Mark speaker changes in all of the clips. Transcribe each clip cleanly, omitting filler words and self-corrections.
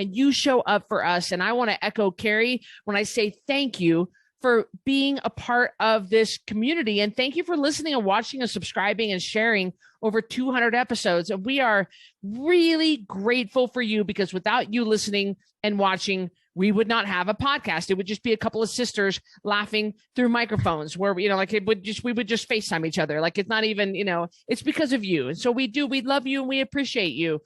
Speaker 1: and you show up for us. And I want to echo Cari when I say thank you for being a part of this community. And thank you for listening and watching and subscribing and sharing over 200 episodes. And we are really grateful for you, because without you listening and watching, we would not have a podcast. It would just be a couple of sisters laughing through microphones where, we would just FaceTime each other. Like, it's not even, it's because of you. And so we love you and we appreciate you.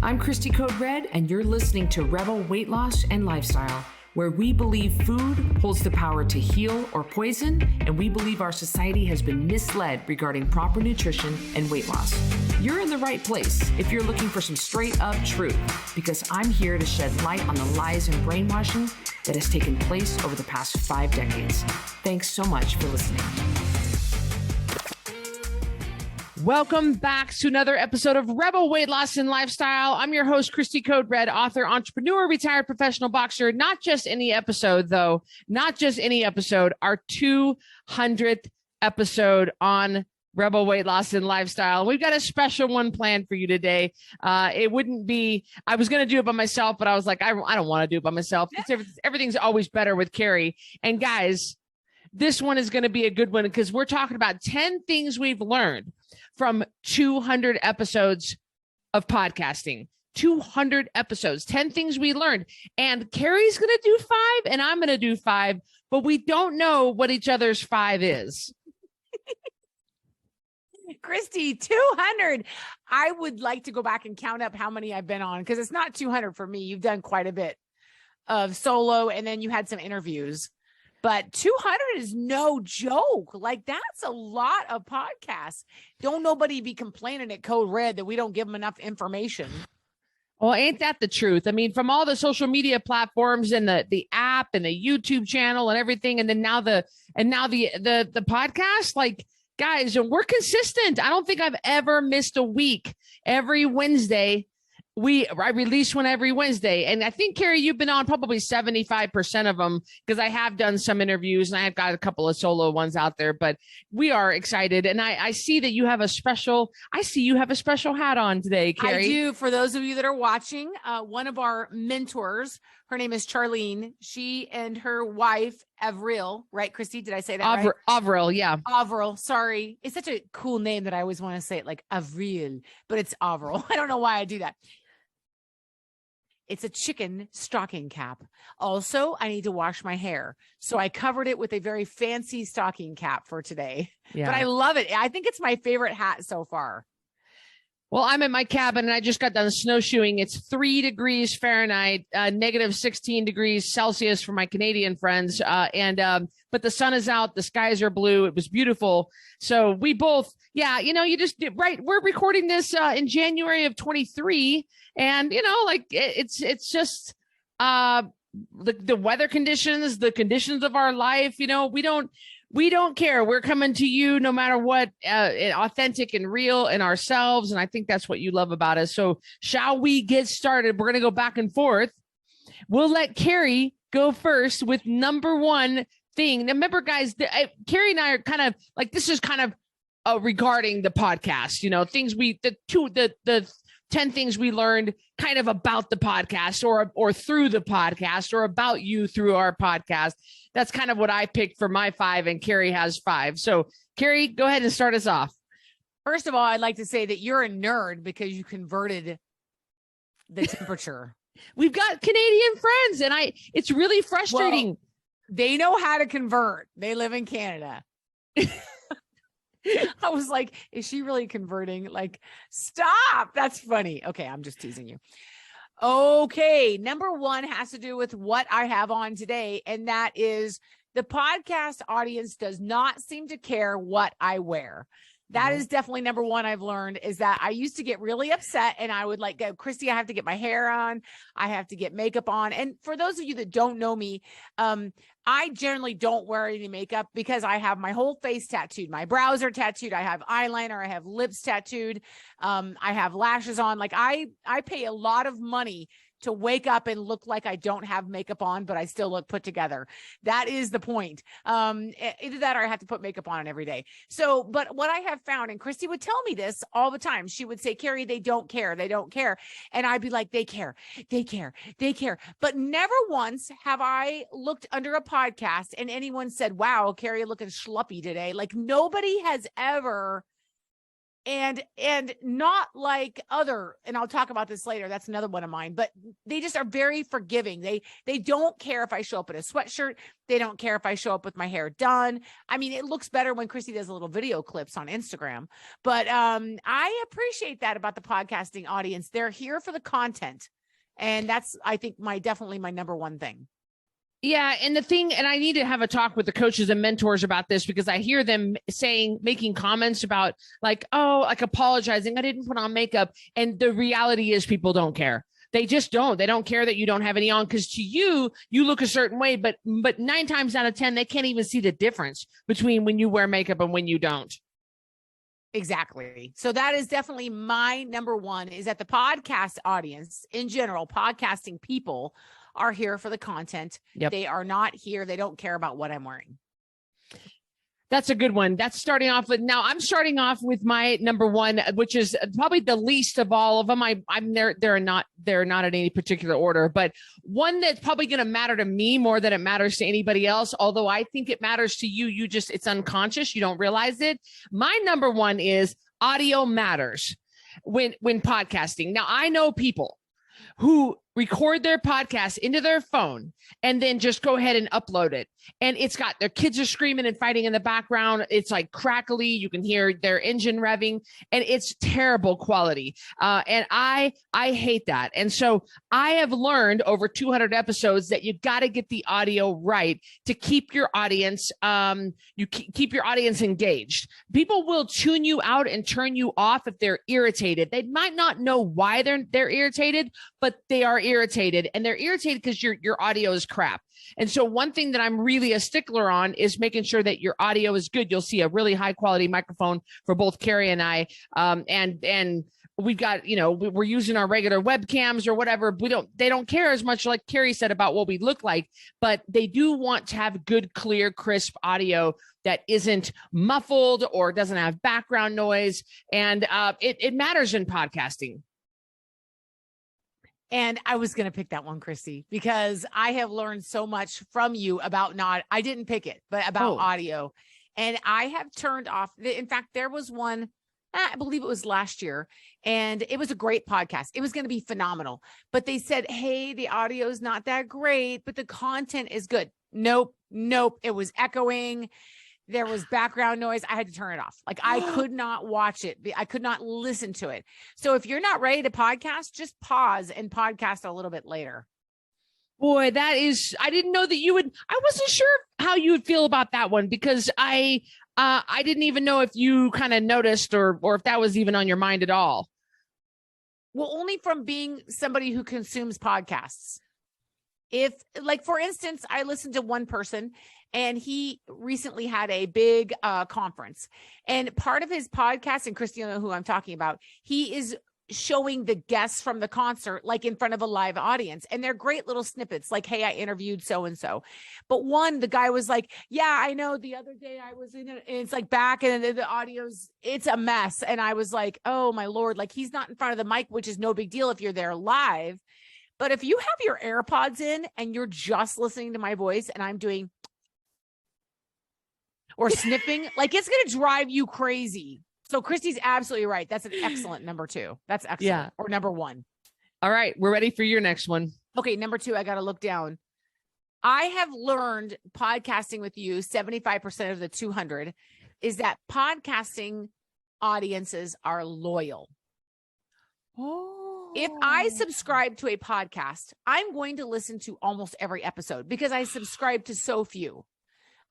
Speaker 1: I'm Cristy Code Red, and you're listening to Rebel Weight Loss and Lifestyle, where we believe food holds the power to heal or poison, and we believe our society has been misled regarding proper nutrition and weight loss. You're in the right place if you're looking for some straight up truth, because I'm here to shed light on the lies and brainwashing that has taken place over the past 5 decades. Thanks so much for listening. Welcome back to another episode of Rebel Weight Loss and Lifestyle. I'm your host, Cristy Code Red, author, entrepreneur, retired professional boxer. Not just any episode, though. Not just any episode. Our 200th episode on Rebel Weight Loss and Lifestyle. We've got a special one planned for you today. It wouldn't be, I was going to do it by myself, but I was like, I don't want to do it by myself. Everything's always better with Cari. And guys, this one is going to be a good one, because we're talking about 10 things we've learned from 200 episodes of podcasting. 200 episodes, 10 things we learned. And Cari's going to do 5 and I'm going to do 5, but we don't know what each other's 5 is.
Speaker 2: Cristy, 200. I would like to go back and count up how many I've been on, because it's not 200 for me. You've done quite a bit of solo, and then you had some interviews. But 200 is no joke. Like, that's a lot of podcasts. Don't nobody be complaining at Code Red that we don't give them enough information.
Speaker 1: Well, ain't that the truth? I mean, from all the social media platforms and the app and the YouTube channel and everything, and then now the podcast, like, guys, we're consistent. I don't think I've ever missed a week. Every Wednesday, I release one every Wednesday. And I think, Cari, you've been on probably 75% of them, because I have done some interviews and I have got a couple of solo ones out there, but we are excited. And I see that you have a special hat on today, Cari.
Speaker 2: I do. For those of you that are watching, one of our mentors, her name is Charlene. She and her wife, Avril, right, Cristy? Did I say that right?
Speaker 1: Avril, yeah.
Speaker 2: Avril, sorry. It's such a cool name that I always want to say it like Avril, but it's Avril. I don't know why I do that. It's a chicken stocking cap. Also, I need to wash my hair, so I covered it with a very fancy stocking cap for today. Yeah. But I love it. I think it's my favorite hat so far.
Speaker 1: Well, I'm in my cabin and I just got done snowshoeing. It's 3 degrees Fahrenheit, negative 16 degrees Celsius for my Canadian friends. But the sun is out. The skies are blue. It was beautiful. So we both, you just did right. We're recording this in January of 23. And, it's just the weather conditions, the conditions of our life, we don't care. We're coming to you no matter what, authentic and real in ourselves. And I think that's what you love about us. So shall we get started? We're going to go back and forth. We'll let Cari go first with number 1 thing. Now, remember, guys, Cari and I are kind of like, this is kind of regarding the podcast, things the 10 things we learned kind of about the podcast or through the podcast, or about you through our podcast. That's kind of what I picked for my 5, and Cari has 5. So Cari, go ahead and start us off.
Speaker 2: First of all, I'd like to say that you're a nerd because you converted the temperature.
Speaker 1: We've got Canadian friends, and it's really frustrating.
Speaker 2: Well, they know how to convert. They live in Canada. I was like, is she really converting? Like, stop. That's funny. Okay, I'm just teasing you. Okay, number 1 has to do with what I have on today, and that is the podcast audience does not seem to care what I wear. That is definitely number 1 I've learned, is that I used to get really upset and I would like go, Cristy, I have to get my hair on. I have to get makeup on. And for those of you that don't know me, I generally don't wear any makeup because I have my whole face tattooed. My brows are tattooed. I have eyeliner. I have lips tattooed. I have lashes on. Like I pay a lot of money to wake up and look like I don't have makeup on, but I still look put together. That is the point. Either that or I have to put makeup on every day. So, but what I have found, and Cristy would tell me this all the time, she would say, Cari, they don't care. They don't care. And I'd be like, they care, they care, they care. But never once have I looked under a podcast and anyone said, wow, Cari looking schluppy today. Like nobody has ever. And not like other, and I'll talk about this later. That's another one of mine, but they just are very forgiving. They don't care if I show up in a sweatshirt. They don't care if I show up with my hair done. I mean, it looks better when Cristy does little video clips on Instagram, but I appreciate that about the podcasting audience. They're here for the content. And that's, I think, definitely my number one thing.
Speaker 1: Yeah. And the thing, and I need to have a talk with the coaches and mentors about this because I hear them making comments about like, oh, like apologizing. I didn't put on makeup. And the reality is people don't care. They just don't. They don't care that you don't have any on because to you, you look a certain way, but 9 times out of 10, they can't even see the difference between when you wear makeup and when you don't.
Speaker 2: Exactly. So that is definitely my number one, is that the podcast audience in general, podcasting people are here for the content.
Speaker 1: Yep.
Speaker 2: They are not here. They don't care about what I'm wearing.
Speaker 1: That's a good one. That's starting off with, now I'm starting off with my number one, which is probably the least of all of them. I'm there. They're not in any particular order, but one that's probably going to matter to me more than it matters to anybody else. Although I think it matters to you. It's unconscious. You don't realize it. My number one is audio matters when podcasting. Now I know people who record their podcast into their phone and then just go ahead and upload it. And it's got their kids are screaming and fighting in the background. It's like crackly. You can hear their engine revving and it's terrible quality. And I hate that. And so I have learned over 200 episodes that you got to get the audio right to keep your audience, keep your audience engaged. People will tune you out and turn you off if they're irritated. They might not know why they're irritated, but they are irritated, and they're irritated because your audio is crap. And so one thing that I'm really a stickler on is making sure that your audio is good. You'll see a really high quality microphone for both Cari and I. And we've got, we're using our regular webcams or whatever. They don't care as much, like Cari said, about what we look like, but they do want to have good, clear, crisp audio that isn't muffled or doesn't have background noise. And it matters in podcasting.
Speaker 2: And I was going to pick that one, Cristy, because I have learned so much from you about I didn't pick it, but about audio. And I have turned off. In fact, there was one, I believe it was last year, and it was a great podcast. It was going to be phenomenal, but they said, hey, the audio is not that great, but the content is good. Nope. It was echoing. There was background noise. I had to turn it off. Like I could not watch it. I could not listen to it. So if you're not ready to podcast, just pause and podcast a little bit later.
Speaker 1: Boy, I didn't know that you would. I wasn't sure how you would feel about that one because I didn't even know if you kind of noticed or if that was even on your mind at all.
Speaker 2: Well, only from being somebody who consumes podcasts. If, like, for instance, I listened to one person and he recently had a big conference, and part of his podcast, and Cristy, you know who I'm talking about, he is showing the guests from the concert, like in front of a live audience. And they're great little snippets like, hey, I interviewed so-and-so. But the guy was like, yeah, I know the other day I was in it. And it's like back and the audio's, it's a mess. And I was like, oh my Lord, like he's not in front of the mic, which is no big deal if you're there live. But if you have your AirPods in and you're just listening to my voice and I'm doing or sniffing, like it's going to drive you crazy. So Cristy's absolutely right. That's an excellent number 2. That's excellent.
Speaker 1: Yeah.
Speaker 2: Or number 1.
Speaker 1: All right. We're ready for your next one.
Speaker 2: Okay. Number 2, I got to look down. I have learned podcasting with you, 75% of the 200 is that podcasting audiences are loyal.
Speaker 1: Oh.
Speaker 2: If I subscribe to a podcast, I'm going to listen to almost every episode because I subscribe to so few.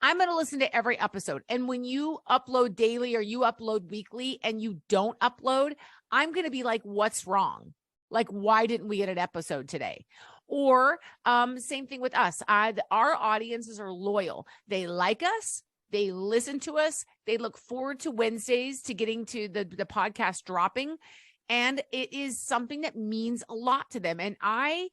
Speaker 2: I'm going to listen to every episode. And when you upload daily or you upload weekly and you don't upload, I'm going to be like, what's wrong? Like, why didn't we get an episode today? Or same thing with us. Our audiences are loyal. They like us. They listen to us. They look forward to Wednesdays to getting to the podcast dropping. and it is something that means a lot to them. And I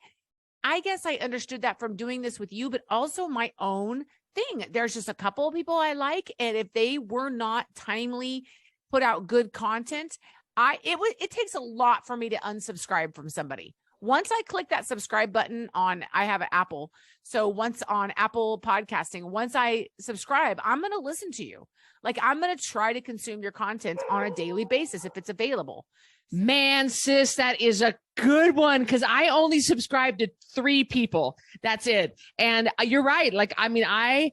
Speaker 2: guess I understood that from doing this with you, but also my own thing. There's just a couple of people I like, and if they were not timely put out good content, it takes a lot for me to unsubscribe from somebody. Once I click that subscribe button on, I have an Apple. So once on Apple podcasting, once I subscribe, I'm going to listen to you. Like, I'm going to try to consume your content on a daily basis if it's available.
Speaker 1: Man, sis, that is a good one, because I only subscribe to 3 people. That's it. And you're right. Like, I mean, I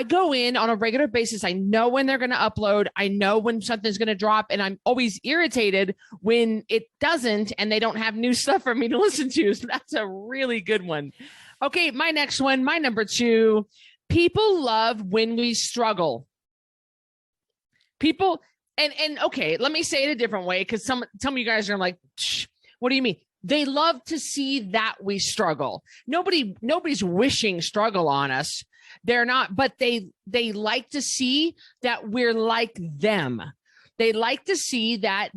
Speaker 1: go in on a regular basis. I know when they're going to upload. I know when something's going to drop, and I'm always irritated when it doesn't and they don't have new stuff for me to listen to. So that's a really good one. Okay, my next one, my number 2, people love when we struggle. People, and okay, let me say it a different way, because some of you guys are like, what do you mean? They love to see that we struggle. Nobody's wishing struggle on us. They're not, but they like to see that we're like them. They like to see that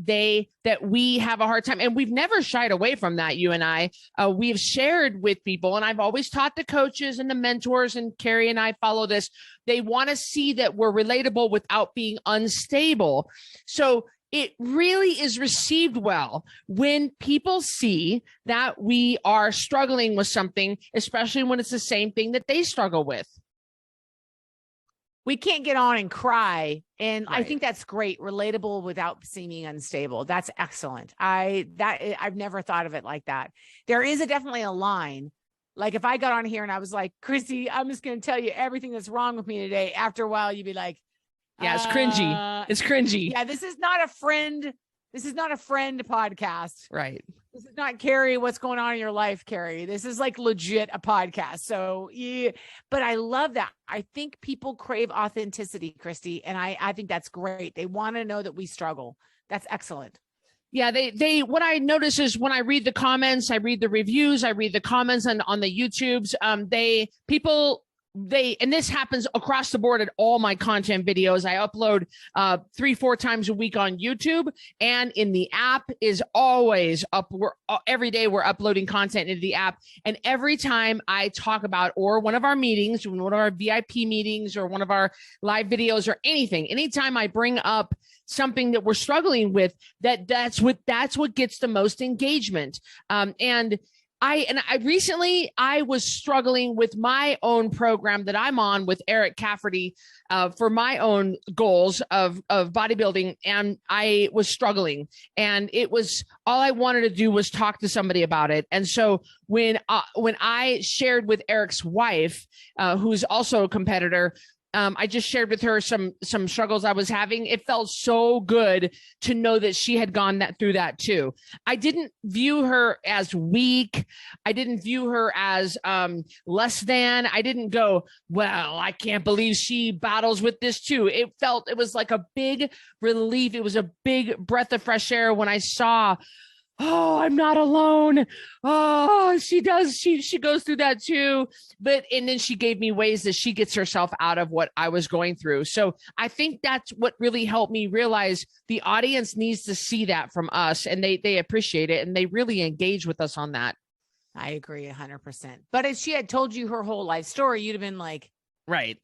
Speaker 1: we have a hard time. And we've never shied away from that, you and I. We've shared with people, and I've always taught the coaches and the mentors, and Cari and I follow this. They want to see that we're relatable without being unstable. So it really is received well when people see that we are struggling with something, especially when it's the same thing that they struggle with.
Speaker 2: We can't get on and cry. And
Speaker 1: Right.
Speaker 2: I think that's great. Relatable without seeming unstable. That's excellent. I've never thought of it like that. There is definitely a line. Like, if I got on here and I was like, Cristy, I'm just going to tell you everything that's wrong with me today. After a while, you'd be like,
Speaker 1: Yeah, it's cringy. It's cringy.
Speaker 2: Yeah, this is not a friend. This is not a friend podcast.
Speaker 1: Right.
Speaker 2: This is not Cari, what's going on in your life, Cari. This is like legit a podcast. So yeah, but I love that. I think people crave authenticity, Cristy. And I think that's great. They want to know that we struggle. That's excellent.
Speaker 1: Yeah, they what I notice is when I read the comments, I read the reviews, I read the comments on the YouTubes, and this happens across the board at all my content videos. I upload 3-4 times a week on YouTube, and in the app is always up. Every day we're uploading content into the app. And every time I talk about, or one of our meetings, one of our VIP meetings, or one of our live videos, or anytime I bring up something that we're struggling with, that's what gets the most engagement. And I recently was struggling with my own program that I'm on with Eric Cafferty for my own goals of bodybuilding, and I was struggling, and it was all I wanted to do was talk to somebody about it. And so when I shared with Eric's wife, who's also a competitor, I just shared with her some struggles I was having. It felt so good to know that she had gone through that too. I didn't view her as weak. I didn't view her as less than. I didn't go, well, I can't believe she battles with this too. It was like a big relief. It was a big breath of fresh air when I saw, oh, I'm not alone. Oh, she does. She goes through that too. And then she gave me ways that she gets herself out of what I was going through. So I think that's what really helped me realize the audience needs to see that from us, and they appreciate it, and they really engage with us on that.
Speaker 2: I agree 100%. But if she had told you her whole life story, you'd have been like,
Speaker 1: right.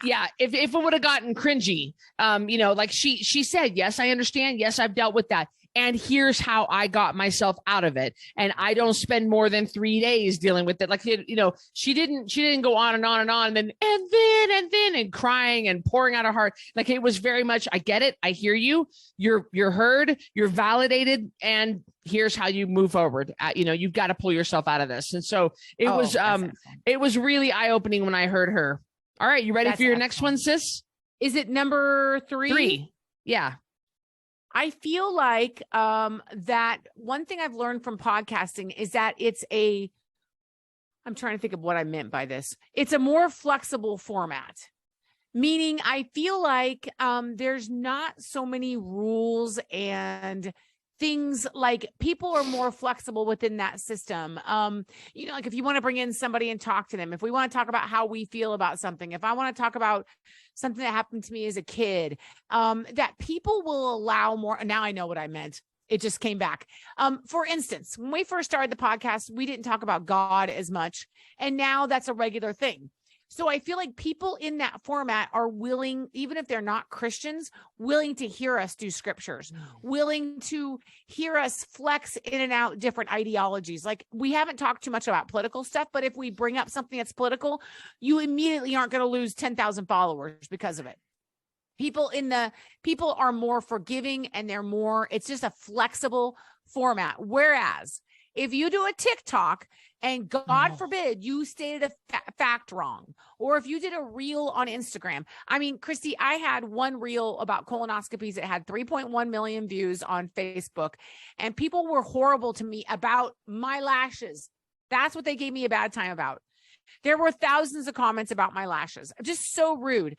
Speaker 1: Yeah. If it would have gotten cringy, like she said, yes, I understand. Yes, I've dealt with that. And here's how I got myself out of it. And I don't spend more than 3 days dealing with it. Like, she didn't go on and on and on and then and crying and pouring out her heart. Like, it was very much, I get it. I hear you. You're heard, you're validated. And here's how you move forward. You've got to pull yourself out of this. And so it was really eye-opening when I heard her. All right. You ready for your next one, sis?
Speaker 2: Is it number 3?
Speaker 1: 3. Yeah.
Speaker 2: I feel like that one thing I've learned from podcasting is that I'm trying to think of what I meant by this. It's a more flexible format, meaning I feel like there's not so many rules and things. Like, people are more flexible within that system. Like, if you want to bring in somebody and talk to them, if we want to talk about how we feel about something, if I want to talk about something that happened to me as a kid, that people will allow more. Now I know what I meant. it just came back. For instance, when we first started the podcast, we didn't talk about God as much. And now that's a regular thing. So I feel like people in that format are willing, even if they're not Christians, willing to hear us do scriptures, willing to hear us flex in and out different ideologies. Like, we haven't talked too much about political stuff, but if we bring up something that's political, you immediately aren't going to lose 10,000 followers because of it. People are more forgiving, and it's just a flexible format. Whereas if you do a TikTok and God forbid you stated a fact wrong, or if you did a reel on Instagram. I mean, Cristy, I had one reel about colonoscopies that had 3.1 million views on Facebook, and people were horrible to me about my lashes. That's what they gave me a bad time about. There were thousands of comments about my lashes. Just so rude.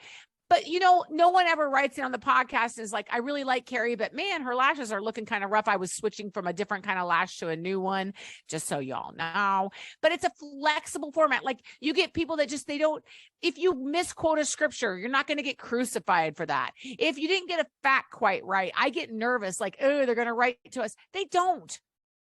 Speaker 2: But, no one ever writes it on the podcast and is like, I really like Cari, but man, her lashes are looking kind of rough. I was switching from a different kind of lash to a new one, just so y'all know. But it's a flexible format. Like, you get people that if you misquote a scripture, you're not going to get crucified for that. If you didn't get a fact quite right, I get nervous, like, oh, they're going to write to us. They don't.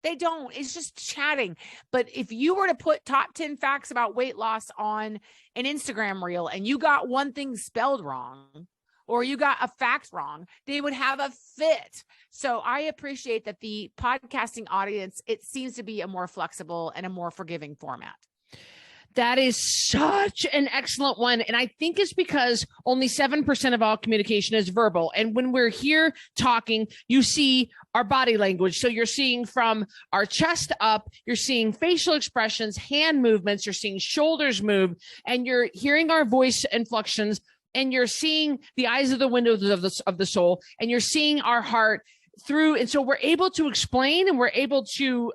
Speaker 2: It's just chatting. But if you were to put top 10 facts about weight loss on an Instagram reel and you got one thing spelled wrong, or you got a fact wrong, they would have a fit. So I appreciate that the podcasting audience, it seems to be a more flexible and a more forgiving format.
Speaker 1: That is such an excellent one. And I think it's because only 7% of all communication is verbal. And when we're here talking, you see our body language. So you're seeing from our chest up, you're seeing facial expressions, hand movements, you're seeing shoulders move, and you're hearing our voice inflections, and you're seeing the eyes of the windows of the soul, and you're seeing our heart through. And so we're able to explain, and we're able to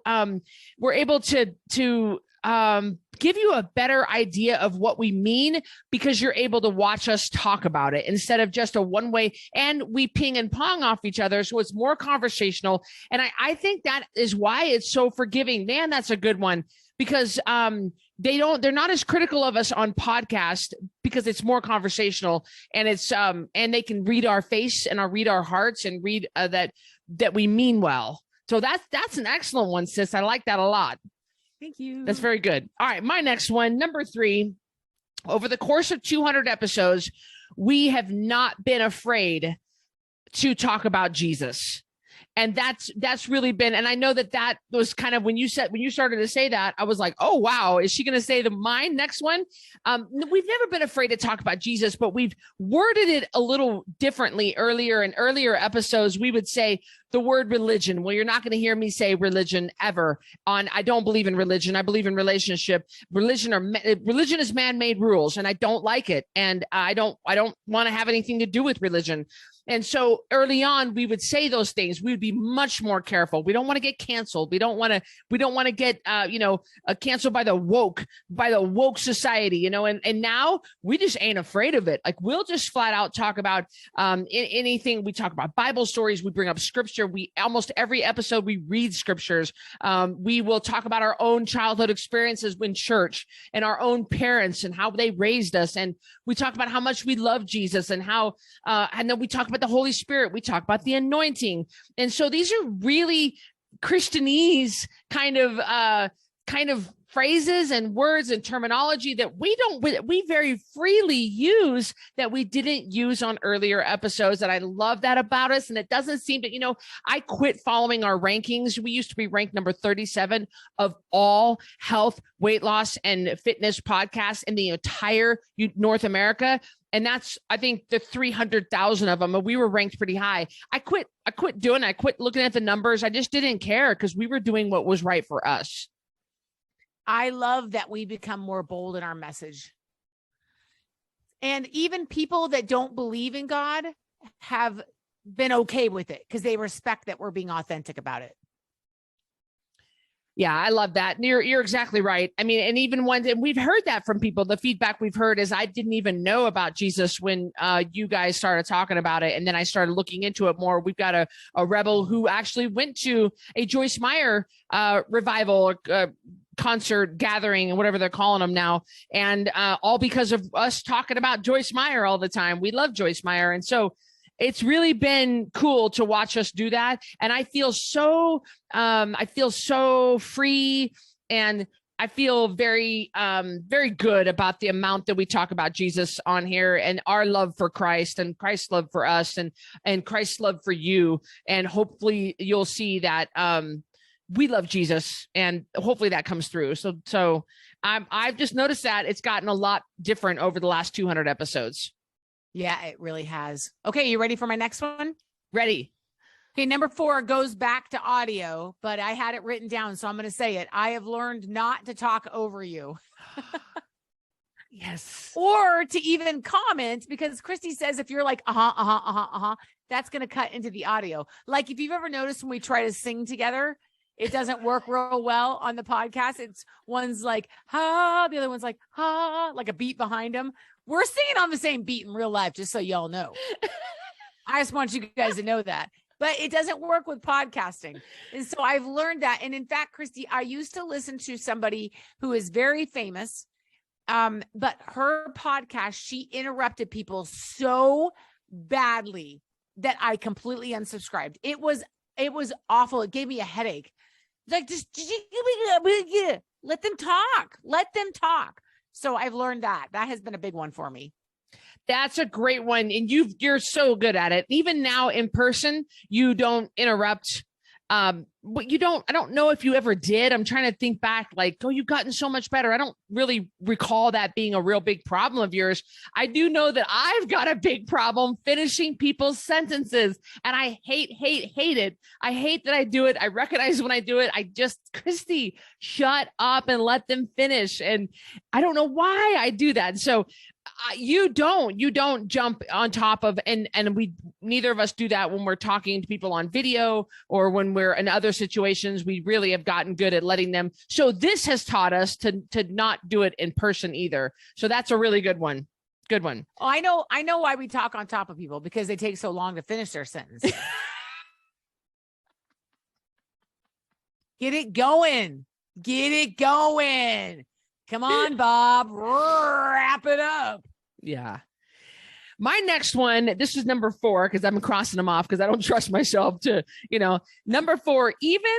Speaker 1: give you a better idea of what we mean, because you're able to watch us talk about it instead of just a one way, and we ping and pong off each other. So it's more conversational. And I think that is why it's so forgiving. Man, that's a good one, because they're not as critical of us on podcast because it's more conversational, and it's and they can read our face and read our hearts and read that we mean well. So that's an excellent one, sis. I like that a lot.
Speaker 2: Thank you.
Speaker 1: That's very good. All right. My next one, number 3, over the course of 200 episodes, we have not been afraid to talk about Jesus. And that's really been, and I know that was kind of when you started to say that, I was like, oh, wow, is she going to say mine next one? We've never been afraid to talk about Jesus, but we've worded it a little differently earlier. In earlier episodes, we would say the word religion. Well, you're not going to hear me say religion ever I don't believe in religion. I believe in relationship. Religion is man-made rules, and I don't like it. And I don't want to have anything to do with religion. And so early on, we would say those things. We would be much more careful. We don't want to get canceled. We don't want to get, canceled by the woke society, and now we just ain't afraid of it. Like, we'll just flat out talk about anything. We talk about Bible stories. We bring up scripture. Almost every episode, we read scriptures. We will talk about our own childhood experiences in church and our own parents and how they raised us. And we talk about how much we love Jesus and and then we talk about the Holy Spirit. We talk about the anointing. And so these are really Christianese kind of phrases and words and terminology that we very freely use that we didn't use on earlier episodes. And I love that about us. And it doesn't seem to, I quit following our rankings. We used to be ranked number 37 of all health, weight loss, and fitness podcasts in the entire North America. And that's, I think, the 300,000 of them. We were ranked pretty high. I quit doing it. I quit looking at the numbers. I just didn't care because we were doing what was right for us.
Speaker 2: I love that we become more bold in our message. And even people that don't believe in God have been okay with it because they respect that we're being authentic about it.
Speaker 1: Yeah, I love that. You're exactly right. I mean, and even and we've heard that from people. The feedback we've heard is I didn't even know about Jesus when you guys started talking about it. And then I started looking into it more. We've got a rebel who actually went to a Joyce Meyer revival concert gathering and whatever they're calling them now. And all because of us talking about Joyce Meyer all the time. We love Joyce Meyer. And so it's really been cool to watch us do that. And I feel so free, and I feel very, very good about the amount that we talk about Jesus on here, and our love for Christ, and Christ's love for us, and Christ's love for you. And hopefully you'll see that, we love Jesus, and hopefully that comes through. So I've just noticed that it's gotten a lot different over the last 200 episodes.
Speaker 2: Yeah, it really has. Okay. You ready for my next one?
Speaker 1: Ready.
Speaker 2: Okay. Number 4 goes back to audio, but I had it written down, so I'm going to say it. I have learned not to talk over you.
Speaker 1: Yes.
Speaker 2: Or to even comment, because Cristy says if you're like, that's going to cut into the audio. Like if you've ever noticed when we try to sing together, it doesn't work real well on the podcast. It's one's like, ha, the other one's like, ha, like a beat behind them. We're singing on the same beat in real life, just so y'all know. I just want you guys to know that. But it doesn't work with podcasting. And so I've learned that. And in fact, Cristy, I used to listen to somebody who is very famous, but her podcast, she interrupted people so badly that I completely unsubscribed. It was awful. It gave me a headache. Like, just let them talk. Let them talk. So I've learned that. That has been a big one for me.
Speaker 1: That's a great one. And you're so good at it. Even now in person, you don't interrupt. But I don't know if you ever did. I'm trying to think back, like, oh, you've gotten so much better. I don't really recall that being a real big problem of yours. I do know that I've got a big problem finishing people's sentences, and I hate it. I hate that I do it. I recognize when I do it. Cristy, shut up and let them finish. And I don't know why I do that. So you don't jump on top of, and neither of us do that when we're talking to people on video or when we're in other situations. We really have gotten good at letting them. So this has taught us to not do it in person either. So that's a really good one. Good one.
Speaker 2: Oh, I know why we talk on top of people, because they take so long to finish their sentence. Get it going. Get it going. Come on, Bob, wrap it up.
Speaker 1: Yeah. My next one, this is number 4, because I'm crossing them off because I don't trust myself to, number 4, even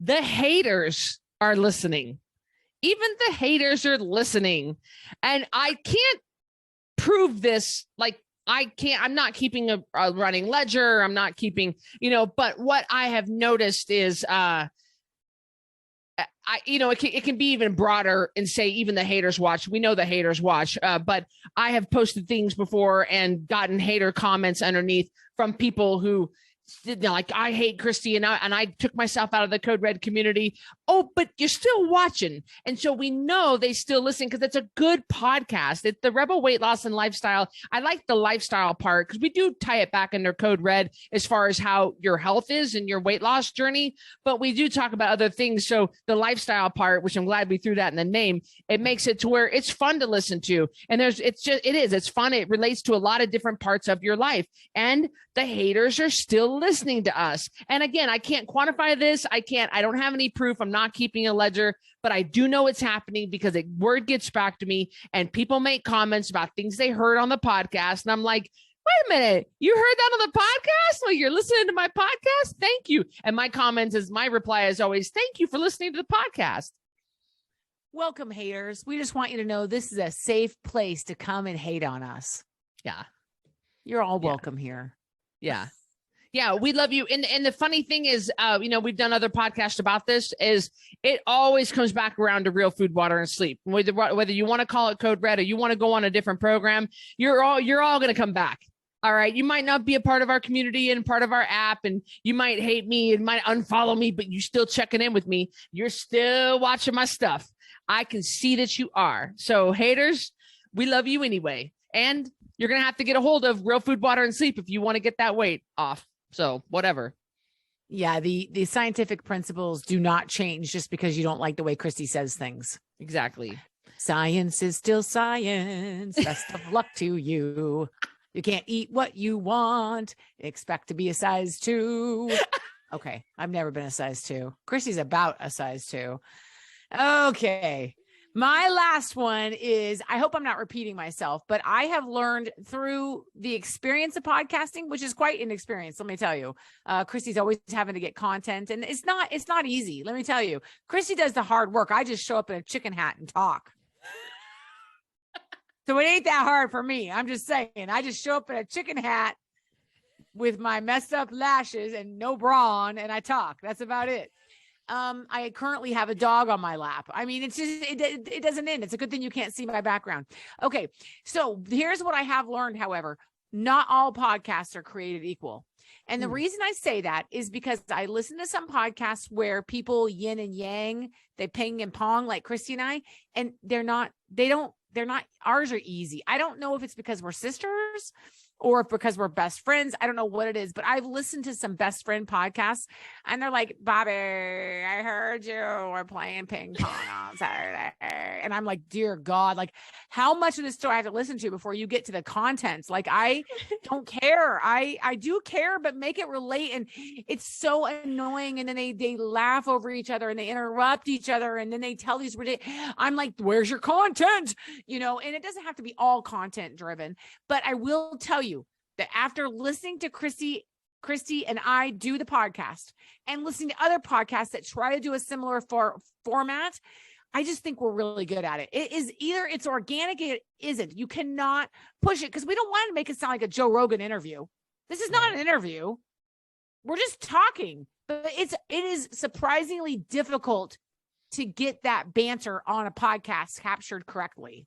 Speaker 1: the haters are listening. Even the haters are listening. And I can't prove this. Like, I'm not keeping a running ledger. I'm not keeping, but what I have noticed is, it can be even broader and say even the haters watch. We know the haters watch, but I have posted things before and gotten hater comments underneath from people who, like, I hate Cristy, and I took myself out of the Code Red community. Oh, but you're still watching. And so we know they still listen because it's a good podcast. It's the Rebel Weight Loss and Lifestyle. I like the lifestyle part because we do tie it back under Code Red as far as how your health is and your weight loss journey, but we do talk about other things. So the lifestyle part, which I'm glad we threw that in the name, it makes it to where it's fun to listen to. And it's fun. It relates to a lot of different parts of your life. And the haters are still listening to us. And again, I can't quantify this. I don't have any proof. I'm not keeping a ledger, but I do know it's happening because word gets back to me and people make comments about things they heard on the podcast. And I'm like, wait a minute, you heard that on the podcast? Well, you're listening to my podcast? Thank you. And my reply is always, thank you for listening to the podcast.
Speaker 2: Welcome, haters. We just want you to know this is a safe place to come and hate on us.
Speaker 1: Yeah.
Speaker 2: You're all welcome here.
Speaker 1: Yeah. Yeah, we love you. And the funny thing is, we've done other podcasts about this, is it always comes back around to real food, water, and sleep. Whether you want to call it Code Red or you want to go on a different program, you're all going to come back. All right. You might not be a part of our community and part of our app, and you might hate me and might unfollow me, but you're still checking in with me. You're still watching my stuff. I can see that you are. So haters, we love you anyway. And you're going to have to get a hold of Real Food, Water, and Sleep if you want to get that weight off. So whatever.
Speaker 2: Yeah. The scientific principles do not change just because you don't like the way Cristy says things.
Speaker 1: Exactly.
Speaker 2: Science is still science. Best of luck to you. You can't eat what you want. Expect to be a size 2. Okay. I've never been a size 2. Cristy's about a size 2. Okay. My last one is, I hope I'm not repeating myself, but I have learned through the experience of podcasting, which is quite an experience. Let me tell you, Christy's always having to get content, and it's not easy. Let me tell you, Cristy does the hard work. I just show up in a chicken hat and talk. So it ain't that hard for me. I'm just saying, I just show up in a chicken hat with my messed up lashes and no bra on, and I talk. That's about it. I currently have a dog on my lap. I mean, it's just, it doesn't end. It's a good thing you can't see my background. Okay. So here's what I have learned. However, not all podcasts are created equal. And the reason I say that is because I listen to some podcasts where people yin and yang, they ping and pong like Cristy and I, and they're not, ours are easy. I don't know if it's because we're sisters or because we're best friends. I don't know what it is, but I've listened to some best friend podcasts and they're like, Bobby, I heard you were playing ping pong on Saturday. And I'm like, dear God, like how much of this story I have to listen to before you get to the contents? Like, I don't care. I do care, but make it relate. And it's so annoying. And then they laugh over each other and they interrupt each other. And then they tell these ridiculous, I'm like, where's your content? And it doesn't have to be all content driven, but I will tell you, that after listening to Cristy and I do the podcast and listening to other podcasts that try to do a similar format, I just think we're really good at it. It is either it's organic, it isn't. You cannot push it because we don't want to make it sound like a Joe Rogan interview. This is not an interview. We're just talking, but it is surprisingly difficult to get that banter on a podcast captured correctly.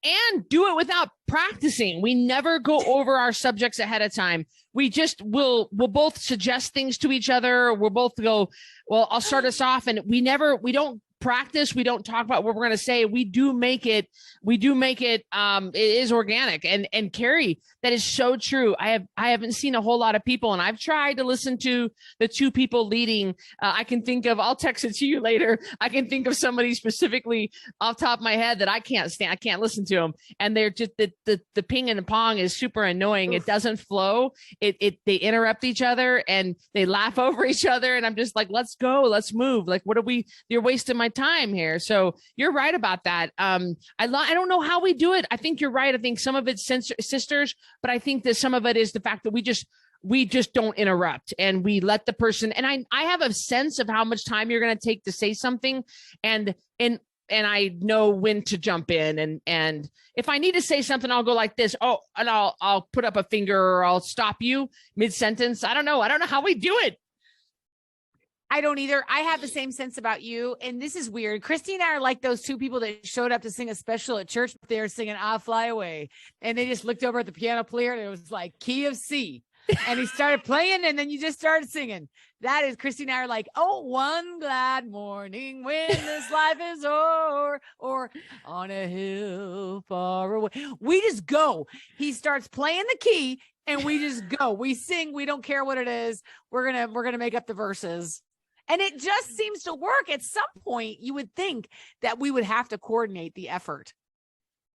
Speaker 1: And do it without practicing. We never go over our subjects ahead of time. We just we'll both suggest things to each other. We'll both go, well, I'll start us off, and we don't practice. We don't talk about what we're going to say. We do make it. It is organic. And Cari, that is so true. I haven't seen a whole lot of people, and I've tried to listen to the two people leading. I can think of, I'll text it to you later. I can think of somebody specifically off the top of my head that I can't stand. I can't listen to them. And they're just the ping and pong is super annoying. Oof. It doesn't flow. They interrupt each other and they laugh over each other. And I'm just like, let's go, let's move. Like, you're wasting my time here. So you're right about that. I don't know how we do it. I think you're right. I think some of it's sisters, but I think that some of it is the fact that we just don't interrupt and we let the person, and I have a sense of how much time you're going to take to say something. And I know when to jump in. And if I need to say something, I'll go like this. Oh, and I'll put up a finger or I'll stop you mid-sentence. I don't know how we do it.
Speaker 2: I don't either. I have the same sense about you. And this is weird. Cristy and I are like those two people that showed up to sing a special at church. They were singing "I'll Fly Away." And they just looked over at the piano player and it was like key of C. And he started playing and then you just started singing. That is, Cristy and I are like, oh, one glad morning when this life is o'er, or on a hill far away. We just go. He starts playing the key and we just go. We sing. We don't care what it is. We're going to make up the verses. And it just seems to work. At some point, you would think that we would have to coordinate the effort,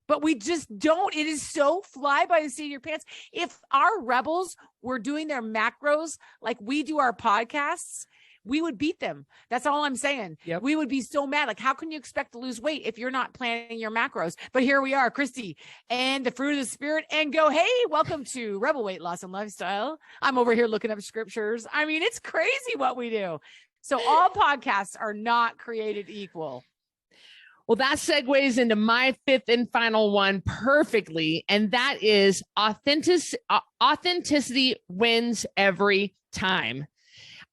Speaker 2: but we just don't. It is so fly by the seat of your pants. If our rebels were doing their macros like we do our podcasts, we would beat them. That's all I'm saying. Yep. We would be so mad. Like, how can you expect to lose weight if you're not planning your macros? But here we are, Cristy and the fruit of the spirit, and go, hey, welcome to Rebel Weight Loss and Lifestyle. I'm over here looking up scriptures. I mean, it's crazy what we do. So all podcasts are not created equal.
Speaker 1: Well, that segues into my fifth and final one perfectly. And that is authenticity wins every time.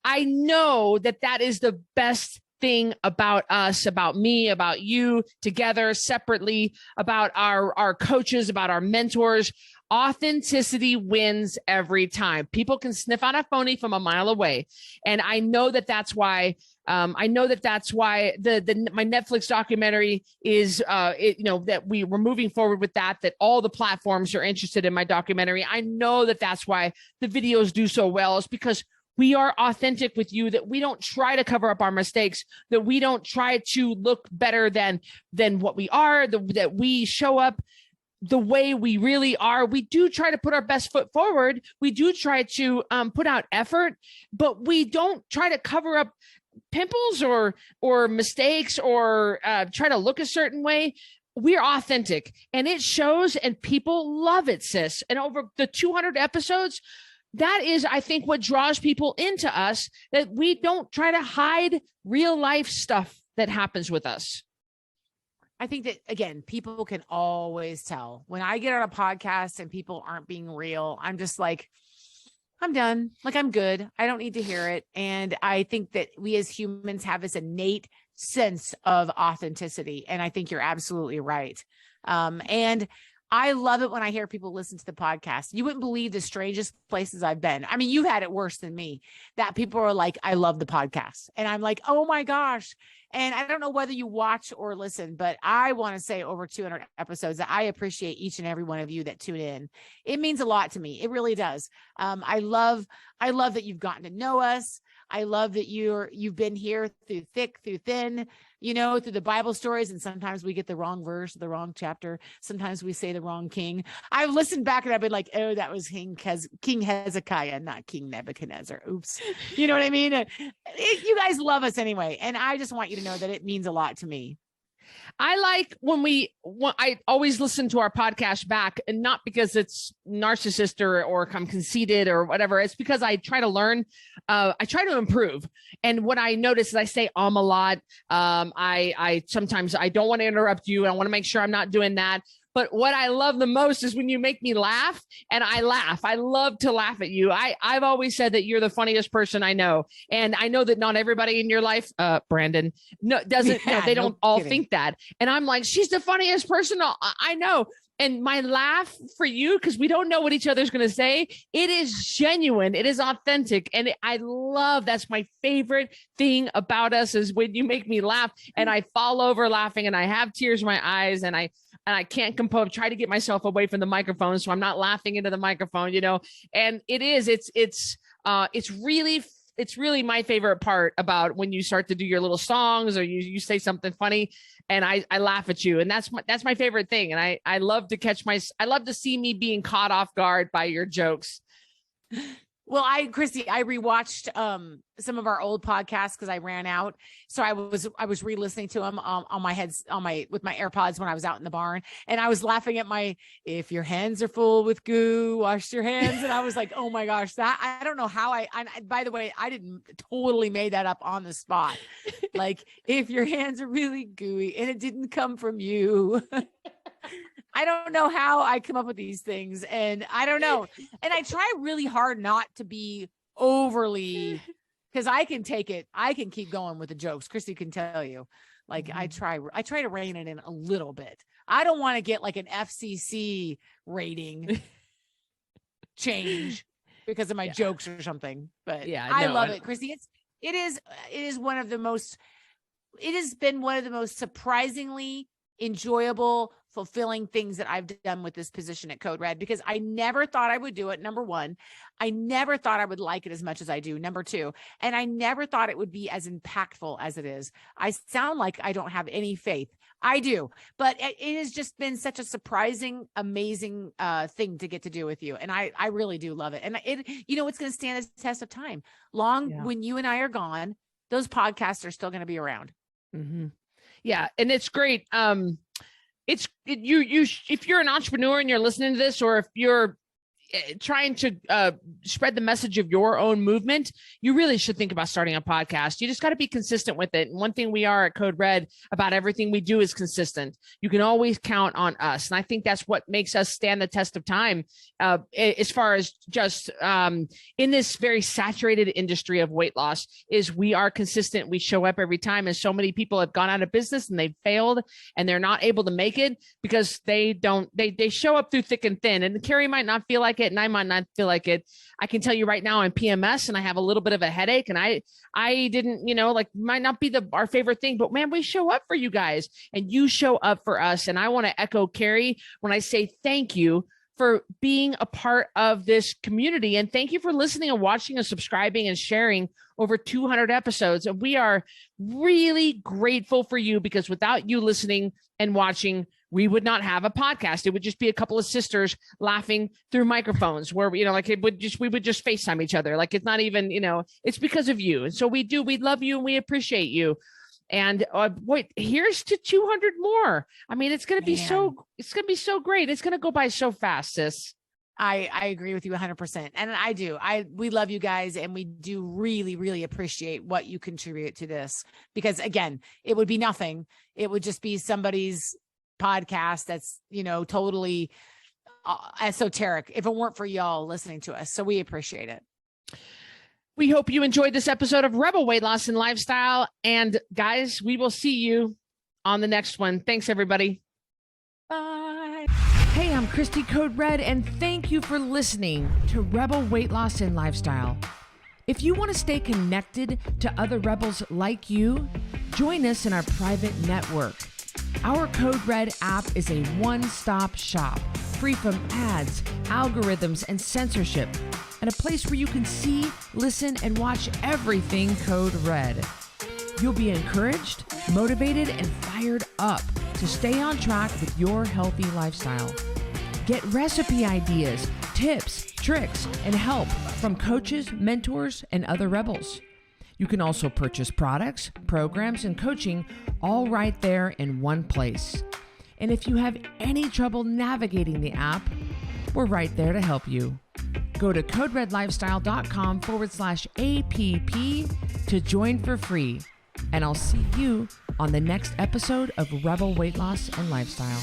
Speaker 1: I know that is the best thing about us, about me, about you, together, separately, about our coaches, about our mentors. Authenticity wins every time. People can sniff out a phony from a mile away. And I know that's why my Netflix documentary is, that we were moving forward with that all the platforms are interested in my documentary. I know that's why the videos do so well, is because we are authentic with you, that we don't try to cover up our mistakes, that we don't try to look better than what we are, that we show up the way we really are. We do try to put our best foot forward. We do try to put out effort, but we don't try to cover up pimples or mistakes or try to look a certain way. We're authentic and it shows, and people love it, sis. And over the 200 episodes, that is, I think, what draws people into us, that we don't try to hide real life stuff that happens with us.
Speaker 2: I think that, again, people can always tell when I get on a podcast and people aren't being real. I'm just like, I'm done. Like, I'm good. I don't need to hear it. And I think that we as humans have this innate sense of authenticity. And I think you're absolutely right. And I love it when I hear people listen to the podcast. You wouldn't believe the strangest places I've been. I mean, you've had it worse than me, that people are like, I love the podcast. And I'm like, oh my gosh. And I don't know whether you watch or listen, but I want to say over 200 episodes that I appreciate each and every one of you that tune in. It means a lot to me. It really does. I love that you've gotten to know us. I love that you've been here through thick, through thin, through the Bible stories. And sometimes we get the wrong verse, the wrong chapter. Sometimes we say the wrong king. I've listened back and I've been like, oh, that was King Hezekiah, not King Nebuchadnezzar. Oops. You know what I mean? You guys love us anyway. And I just want you to know that it means a lot to me.
Speaker 1: I like when I always listen to our podcast back, and not because it's narcissist or I'm conceited or whatever. It's because I try to learn. I try to improve. And what I notice is I say a lot. I sometimes I don't want to interrupt you. I want to make sure I'm not doing that. But what I love the most is when you make me laugh, and I laugh. I love to laugh at you. I've always said that you're the funniest person I know. And I know that not everybody in your life, Brandon, doesn't, they don't all think that. And I'm like, she's the funniest person I know. And my laugh for you, because we don't know what each other's going to say, it is genuine. It is authentic. And I love, that's my favorite thing about us, is when you make me laugh and I fall over laughing and I have tears in my eyes and I can't compose, try to get myself away from the microphone so I'm not laughing into the microphone, and it's really my favorite part about when you start to do your little songs or you say something funny and I laugh at you. And that's my favorite thing. And I love to I love to see me being caught off guard by your jokes.
Speaker 2: Well, Cristy, I rewatched some of our old podcasts because I ran out. So I was re-listening to them with my AirPods when I was out in the barn, and I was laughing at if your hands are full with goo, wash your hands. And I was like, oh my gosh, I don't know how by the way, I didn't totally made that up on the spot. Like, if your hands are really gooey and it didn't come from you. I don't know how I come up with these things, and I don't know. And I try really hard not to be overly, because I can take it. I can keep going with the jokes. Cristy can tell you, like, I try to rein it in a little bit. I don't want to get like an FCC rating change because of my jokes or something, but yeah, I love it. Cristy, it has been one of the most surprisingly enjoyable, fulfilling things that I've done with this position at Code Red, because I never thought I would do it. Number one, I never thought I would like it as much as I do. Number two, and I never thought it would be as impactful as it is. I sound like I don't have any faith. I do, but it has just been such a surprising, amazing thing to get to do with you. And I really do love it. And it's going to stand the test of time. When you and I are gone, those podcasts are still going to be around.
Speaker 1: Mm-hmm. Yeah. And it's great. If you're an entrepreneur and you're listening to this, or if you're trying to spread the message of your own movement, you really should think about starting a podcast. You just got to be consistent with it. And one thing we are at Code Red about everything we do is consistent. You can always count on us. And I think that's what makes us stand the test of time as far as just in this very saturated industry of weight loss, is we are consistent. We show up every time. And so many people have gone out of business and they've failed and they're not able to make it because they show up through thick and thin. And Cari might not feel like it, and I might not feel like it. I can tell you right now, I'm PMS and I have a little bit of a headache, and I didn't, might not be our favorite thing, but man, we show up for you guys and you show up for us. And I want to echo Cari when I say thank you for being a part of this community. And thank you for listening and watching and subscribing and sharing over 200 episodes. And we are really grateful for you, because without you listening and watching, we would not have a podcast. It would just be a couple of sisters laughing through microphones where, like we would just FaceTime each other. Like it's not even, it's because of you. And so we love you and we appreciate you. And wait, here's to 200 more. I mean, it's going to be so great. It's going to go by so fast, sis.
Speaker 2: I agree with you 100%. And we love you guys. And we do really, really appreciate what you contribute to this, because again, it would be nothing. It would just be somebody's podcast that's, totally esoteric if it weren't for y'all listening to us. So we appreciate it.
Speaker 1: We hope you enjoyed this episode of Rebel Weight Loss and Lifestyle. And guys, we will see you on the next one. Thanks, everybody.
Speaker 2: Bye.
Speaker 1: Hey, I'm Cristy Code Red, and thank you for listening to Rebel Weight Loss and Lifestyle. If you want to stay connected to other rebels like you, join us in our private network. Our Code Red app is a one-stop shop, free from ads, algorithms, and censorship, and a place where you can see, listen, and watch everything Code Red. You'll be encouraged, motivated, and fired up to stay on track with your healthy lifestyle. Get recipe ideas, tips, tricks, and help from coaches, mentors, and other rebels. You can also purchase products, programs, and coaching all right there in one place. And if you have any trouble navigating the app, we're right there to help you. Go to coderedlifestyle.com/APP to join for free. And I'll see you on the next episode of Rebel Weight Loss and Lifestyle.